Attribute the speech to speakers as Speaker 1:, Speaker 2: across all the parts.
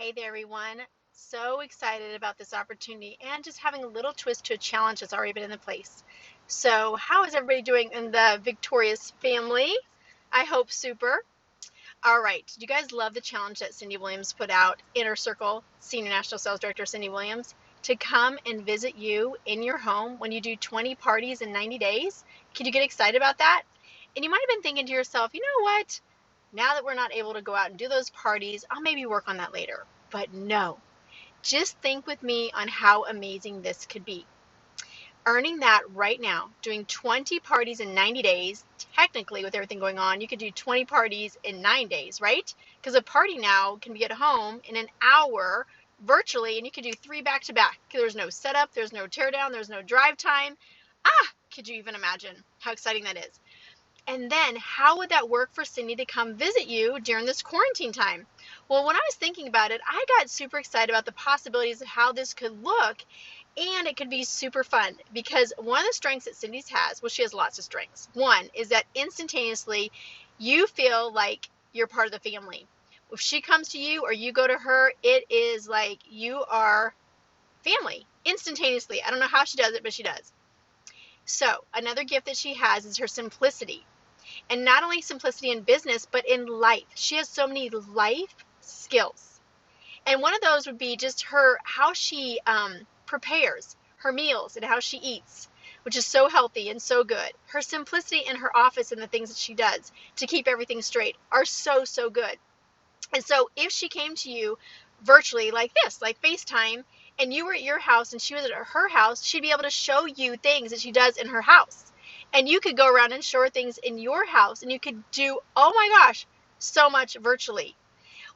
Speaker 1: Hey there, everyone. So excited about this opportunity and just having a little twist to a challenge that's already been in the place. So, how is everybody doing in the Victorious family? I hope super. All right. Do you guys love the challenge that Cindy Williams put out, Inner Circle Senior National Sales Director Cindy Williams, to come and visit you in your home when you do 20 parties in 90 days? Can you get excited about that? And you might have been thinking to yourself, you know what? Now that we're not able to go out and do those parties, I'll maybe work on that later. But no, just think with me on how amazing this could be. Earning that right now, doing 20 parties in 90 days, technically with everything going on, you could do 20 parties in 9 days, right? Because a party now can be at home in an hour virtually, and you could do 3 back to back. There's no setup, there's no teardown, there's no drive time. Could you even imagine how exciting that is? And then how would that work for Cindy to come visit you during this quarantine time? Well, when I was thinking about it, I got super excited about the possibilities of how this could look, and it could be super fun because one of the strengths that Cindy's has, well, she has lots of strengths. One is that instantaneously you feel like you're part of the family. If she comes to you or you go to her, it is like you are family instantaneously. I don't know how she does it, but she does. So, another gift that she has is her simplicity. And not only simplicity in business, but in life. She has so many life skills. And one of those would be just how she prepares her meals and how she eats, which is so healthy and so good. Her simplicity in her office and the things that she does to keep everything straight are so, so good. And so if she came to you virtually like this, like FaceTime, and you were at your house and she was at her house, she'd be able to show you things that she does in her house. And you could go around and show her things in your house, and you could do, oh my gosh, so much virtually.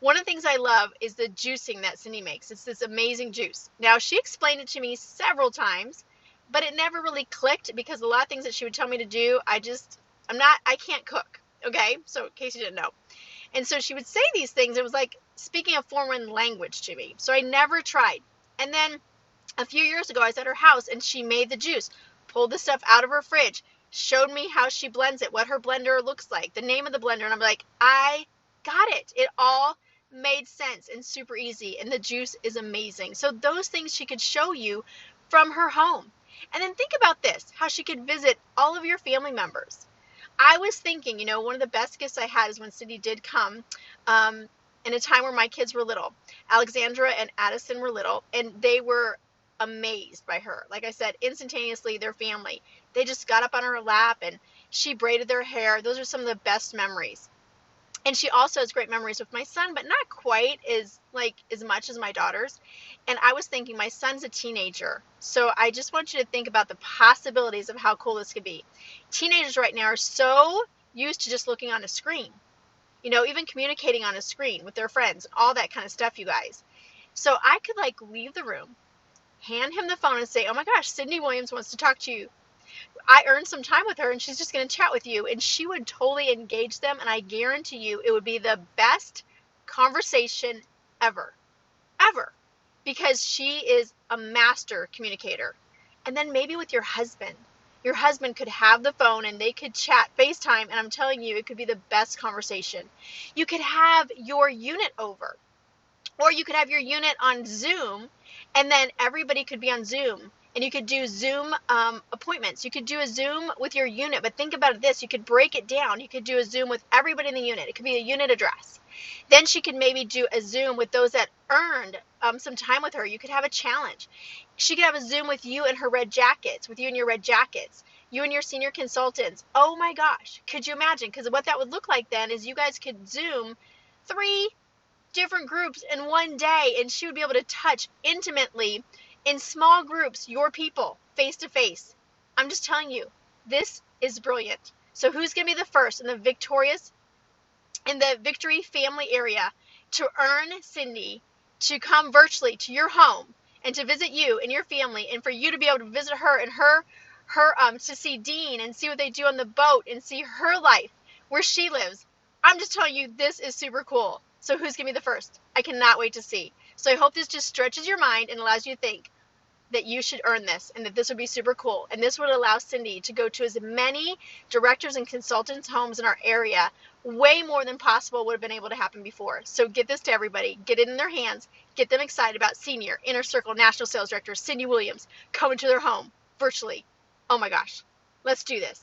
Speaker 1: One of the things I love is the juicing that Cindy makes. It's this amazing juice. Now, she explained it to me several times, but it never really clicked because a lot of things that she would tell me to do, I can't cook. Okay, so in case you didn't know. And so she would say these things. It was like speaking a foreign language to me. So I never tried. And then a few years ago, I was at her house and she made the juice, pulled the stuff out of her fridge, showed me how she blends it, what her blender looks like, the name of the blender. And I'm like, I got it. It all made sense and super easy. And the juice is amazing. So those things she could show you from her home. And then think about this, how she could visit all of your family members. I was thinking, one of the best gifts I had is when Cindy did come in a time where my kids were little. Alexandra and Addison were little, and they were amazed by her. Like I said, instantaneously, their family. They just got up on her lap and she braided their hair. Those are some of the best memories. And she also has great memories with my son, but not quite as much as my daughters. And I was thinking, my son's a teenager, so I just want you to think about the possibilities of how cool this could be. Teenagers right now are so used to just looking on a screen, even communicating on a screen with their friends, all that kind of stuff, you guys. So I could leave the room, hand him the phone and say, oh my gosh, Cindy Williams wants to talk to you. I earned some time with her and she's just going to chat with you, and she would totally engage them, and I guarantee you it would be the best conversation ever, ever, because she is a master communicator. And then maybe with your husband could have the phone and they could chat FaceTime, and I'm telling you, it could be the best conversation. You could have your unit over, or you could have your unit on Zoom, and then everybody could be on Zoom. And you could do Zoom appointments. You could do a Zoom with your unit, but think about this. You could break it down. You could do a Zoom with everybody in the unit. It could be a unit address. Then she could maybe do a Zoom with those that earned some time with her. You could have a challenge. She could have a Zoom with you and her red jackets, with you and your red jackets, you and your senior consultants. Oh my gosh, could you imagine? Because what that would look like then is you guys could Zoom 3 different groups in one day, and she would be able to touch intimately in small groups your people face to face. I'm just telling you, this is brilliant. So who's going to be the first in the Victory family area to earn Cindy to come virtually to your home and to visit you and your family, and for you to be able to visit her and her to see Dean and see what they do on the boat and see her life where she lives? I'm just telling you, this is super cool. So who's going to be the first? I cannot wait to see. So I hope this just stretches your mind and allows you to think, that you should earn this and that this would be super cool. And this would allow Cindy to go to as many directors and consultants' homes in our area, way more than possible would have been able to happen before. So get this to everybody, get it in their hands, get them excited about Senior, Inner Circle, National Sales Director, Cindy Williams, coming to their home virtually. Oh my gosh, let's do this.